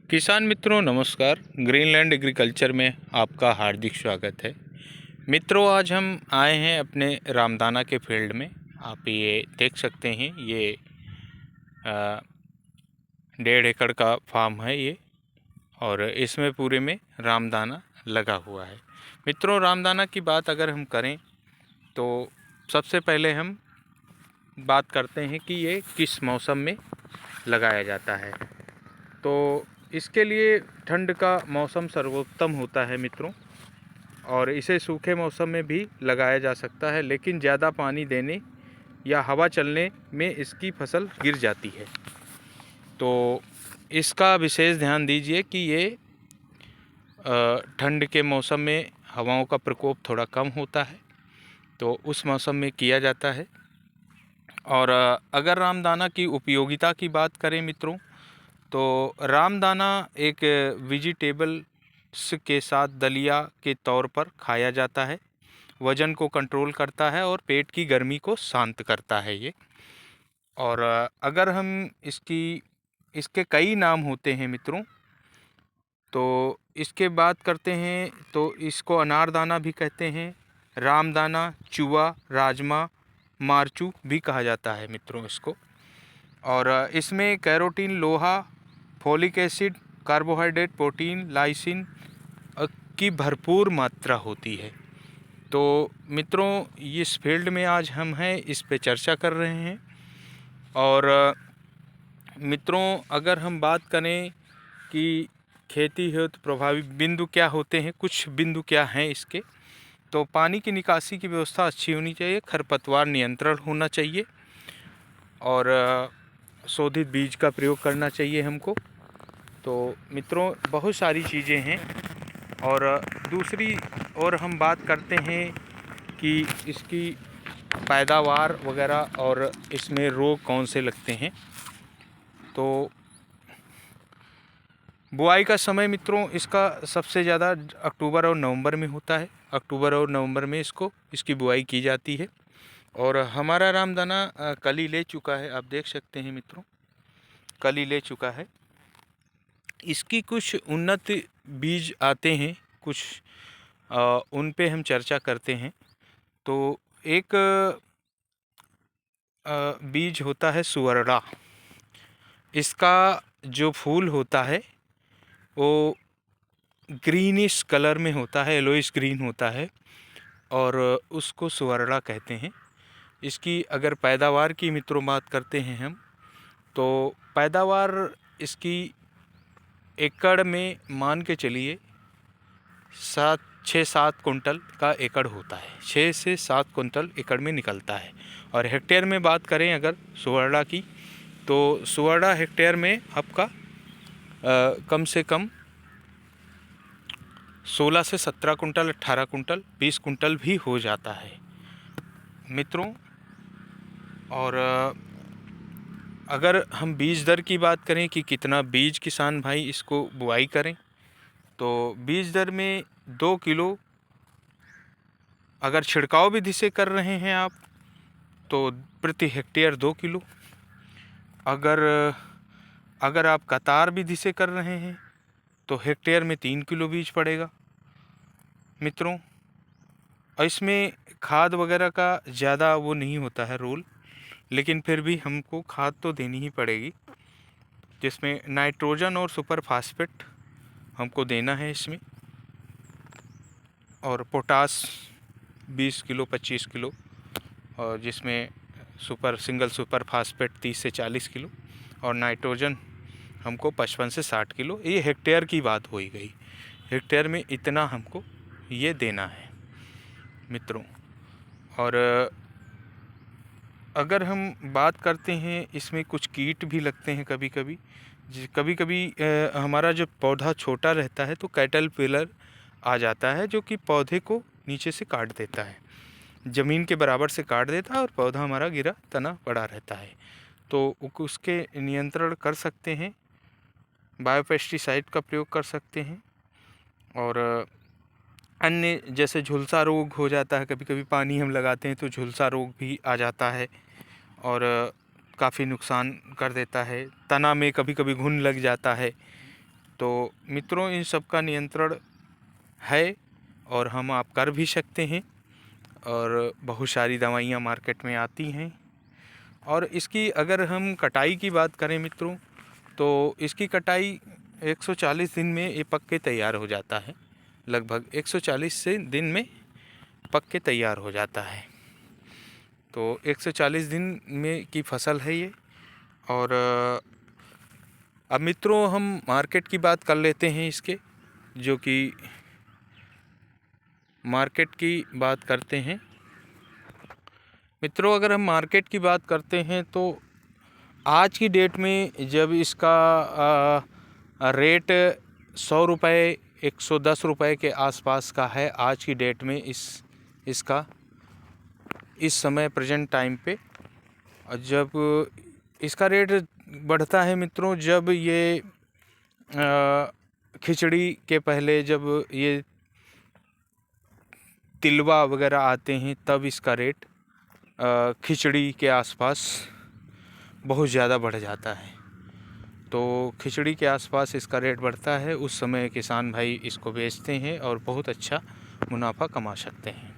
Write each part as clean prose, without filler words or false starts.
किसान मित्रों नमस्कार। ग्रीनलैंड एग्रीकल्चर में आपका हार्दिक स्वागत है। मित्रों आज हम आए हैं अपने रामदाना के फील्ड में। आप ये देख सकते हैं, ये 1.5 एकड़ का फार्म है ये, और इसमें पूरे में रामदाना लगा हुआ है। मित्रों रामदाना की बात अगर हम करें तो सबसे पहले हम बात करते हैं कि ये किस मौसम में लगाया जाता है। तो इसके लिए ठंड का मौसम सर्वोत्तम होता है मित्रों, और इसे सूखे मौसम में भी लगाया जा सकता है, लेकिन ज़्यादा पानी देने या हवा चलने में इसकी फसल गिर जाती है। तो इसका विशेष ध्यान दीजिए कि ये ठंड के मौसम में हवाओं का प्रकोप थोड़ा कम होता है, तो उस मौसम में किया जाता है। और अगर रामदाना की उपयोगिता की बात करें मित्रों, तो रामदाना एक वेजिटेबल्स के साथ दलिया के तौर पर खाया जाता है। वज़न को कंट्रोल करता है और पेट की गर्मी को शांत करता है ये। और अगर हम इसके कई नाम होते हैं मित्रों, तो इसके बात करते हैं तो इसको अनारदाना भी कहते हैं, रामदाना, चूआ, राजमा, मारचू भी कहा जाता है मित्रों इसको। और इसमें कैरोटीन, लोहा, folic acid, carbohydrate, protein, lysine की भरपूर मात्रा होती है। तो मित्रों इस फील्ड में आज हम हैं, इस पे चर्चा कर रहे हैं। और मित्रों अगर हम बात करें कि खेती हेतु प्रभावी बिंदु क्या होते हैं, कुछ बिंदु क्या हैं इसके, तो पानी की निकासी की व्यवस्था अच्छी होनी चाहिए, खरपतवार नियंत्रण होना चाहिए, और शोधित बीज का प्रयोग करना चाहिए हमको। तो मित्रों बहुत सारी चीज़ें हैं। और दूसरी ओर हम बात करते हैं कि इसकी पैदावार वगैरह और इसमें रोग कौन से लगते हैं। तो बुआई का समय मित्रों इसका सबसे ज़्यादा अक्टूबर और नवंबर में होता है। अक्टूबर और नवंबर में इसकी बुआई की जाती है। और हमारा रामदाना कली ले चुका है, आप देख सकते हैं मित्रों, कली ले चुका है। इसकी कुछ उन्नत बीज आते हैं, कुछ उन पे हम चर्चा करते हैं। तो एक बीज होता है सुवर्णा। इसका जो फूल होता है वो ग्रीनिश कलर में होता है, येलोइश ग्रीन होता है, और उसको सुवर्णा कहते हैं। इसकी अगर पैदावार की मित्रों बात करते हैं हम, तो पैदावार इसकी एकड़ में मान के चलिए 6-7 कुंटल का एकड़ होता है। 6 से 7 कुंटल एकड़ में निकलता है। और हेक्टेयर में बात करें अगर सुवर्णा की, तो सुवर्णा हेक्टेयर में आपका कम से कम 16 से 17 कुंटल, 18 कुंटल, 20 कुंटल भी हो जाता है मित्रों। और अगर हम बीज दर की बात करें कि कितना बीज किसान भाई इसको बुआई करें, तो बीज दर में 2 किलो अगर छिड़काव विधि से कर रहे हैं आप तो प्रति हेक्टेयर 2 किलो। अगर आप कतार विधि से कर रहे हैं तो हेक्टेयर में 3 किलो बीज पड़ेगा मित्रों। और इसमें खाद वगैरह का ज़्यादा वो नहीं होता है रोल, लेकिन फिर भी हमको खाद तो देनी ही पड़ेगी, जिसमें नाइट्रोजन और सुपर फास्फेट हमको देना है इसमें, और पोटास 20 किलो 25 किलो, और जिसमें सिंगल सुपर फास्फेट 30 से 40 किलो, और नाइट्रोजन हमको 55 से 60 किलो। ये हेक्टेयर की बात हो गई, हेक्टेयर में इतना हमको ये देना है मित्रों। और अगर हम बात करते हैं इसमें कुछ कीट भी लगते हैं कभी कभी। कभी कभी हमारा जब पौधा छोटा रहता है तो कैटरपिलर आ जाता है, जो कि पौधे को नीचे से काट देता है, ज़मीन के बराबर से काट देता है, और पौधा हमारा गिरा तना पड़ा रहता है। तो उसके नियंत्रण कर सकते हैं, बायोपेस्टिसाइड का प्रयोग कर सकते हैं। और अन्य जैसे झुलसा रोग हो जाता है, कभी कभी पानी हम लगाते हैं तो झुलसा रोग भी आ जाता है और काफ़ी नुकसान कर देता है। तना में कभी कभी घुन लग जाता है, तो मित्रों इन सब का नियंत्रण है और हम आप कर भी सकते हैं। और बहुत सारी दवाइयाँ मार्केट में आती हैं। और इसकी अगर हम कटाई की बात करें मित्रों, तो इसकी कटाई 140 दिन में ये पक के तैयार हो जाता है। लगभग 140 से दिन में पक के तैयार हो जाता है। तो 140 दिन में की फसल है ये। और अब मित्रों हम मार्केट की बात कर लेते हैं इसके, जो कि मार्केट की बात करते हैं मित्रों। अगर हम मार्केट की बात करते हैं तो आज की डेट में जब इसका रेट 100 रुपये 110 रुपये के आसपास का है आज की डेट में, इसका इस समय प्रेजेंट टाइम पे। जब इसका रेट बढ़ता है मित्रों, जब ये खिचड़ी के पहले जब ये तिलवा वगैरह आते हैं तब इसका रेट खिचड़ी के आसपास बहुत ज़्यादा बढ़ जाता है। तो खिचड़ी के आसपास इसका रेट बढ़ता है, उस समय किसान भाई इसको बेचते हैं और बहुत अच्छा मुनाफा कमा सकते हैं।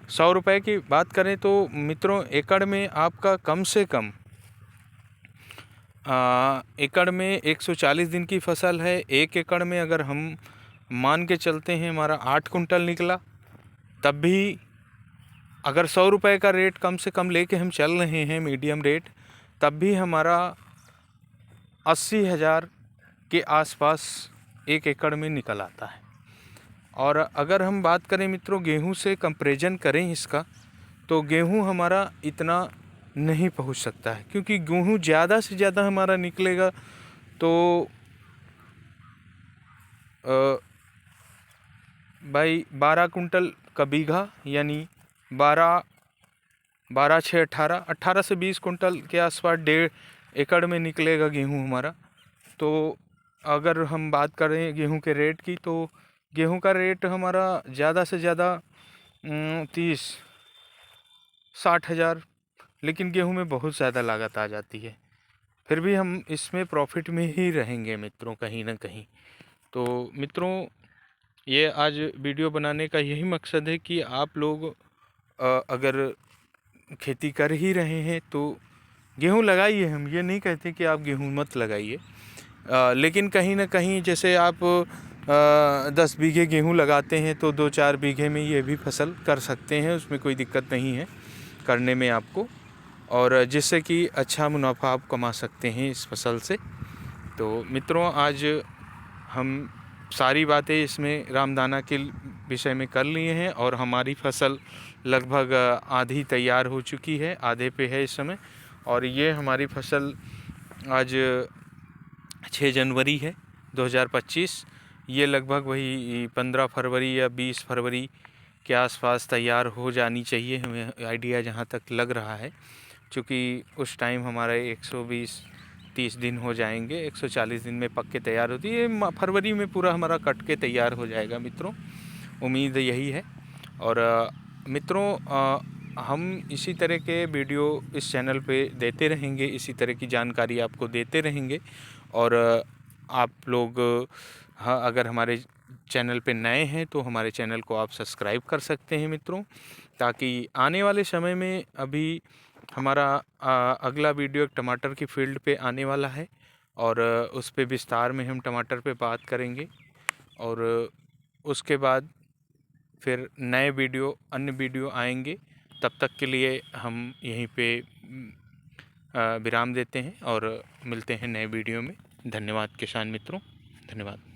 100 रुपये की बात करें तो मित्रों एकड़ में आपका कम से कम एकड़ में 140 दिन की फसल है। एक एकड़ में अगर हम मान के चलते हैं हमारा 8 कुंटल निकला, तब भी अगर 100 रुपये का रेट कम से कम लेके हम चल रहे हैं मीडियम रेट, तब भी हमारा 80,000 के आसपास एक एकड़ में निकल आता है। और अगर हम बात करें मित्रों गेहूं से कंपैरिजन करें इसका, तो गेहूं हमारा इतना नहीं पहुंच सकता है, क्योंकि गेहूं ज़्यादा से ज़्यादा हमारा निकलेगा तो भाई 12 कुंटल का बीघा, यानी 12 6 18 से 20 कुंटल के आसपास 1.5 एकड़ में निकलेगा गेहूं हमारा। तो अगर हम बात करें गेहूं के रेट की, तो गेहूं का रेट हमारा ज़्यादा से ज़्यादा 30-60 हज़ार, लेकिन गेहूं में बहुत ज़्यादा लागत आ जाती है। फिर भी हम इसमें प्रॉफिट में ही रहेंगे मित्रों कहीं ना कहीं। तो मित्रों ये आज वीडियो बनाने का यही मकसद है कि आप लोग अगर खेती कर ही रहे हैं तो गेहूं लगाइए। हम ये नहीं कहते कि आप गेहूं मत लगाइए, लेकिन कहीं ना कहीं जैसे आप 10 बीघे गेहूं लगाते हैं तो 2-4 बीघे में ये भी फसल कर सकते हैं, उसमें कोई दिक्कत नहीं है करने में आपको, और जिससे कि अच्छा मुनाफा आप कमा सकते हैं इस फसल से। तो मित्रों आज हम सारी बातें इसमें रामदाना के विषय में कर लिए हैं और हमारी फसल लगभग आधी तैयार हो चुकी है, आधे पे है इस समय। और ये हमारी फसल आज 6 जनवरी है 2025। ये लगभग वही 15 फरवरी या 20 फरवरी के आसपास तैयार हो जानी चाहिए, हमें आइडिया जहाँ तक लग रहा है, क्योंकि उस टाइम हमारे 120-30 दिन हो जाएंगे। 140 दिन में पक के तैयार होती है, फरवरी में पूरा हमारा कट के तैयार हो जाएगा मित्रों, उम्मीद यही है। और मित्रों हम इसी तरह के वीडियो इस चैनल पे देते रहेंगे, इसी तरह की जानकारी आपको देते रहेंगे। और आप लोग हाँ अगर हमारे चैनल पे नए हैं तो हमारे चैनल को आप सब्सक्राइब कर सकते हैं मित्रों, ताकि आने वाले समय में अभी हमारा अगला वीडियो एक टमाटर की फील्ड पे आने वाला है और उस पे विस्तार में हम टमाटर पे बात करेंगे। और उसके बाद फिर नए वीडियो अन्य वीडियो आएंगे। तब तक के लिए हम यहीं पे विराम देते हैं और मिलते हैं नए वीडियो में। धन्यवाद किसान मित्रों, धन्यवाद।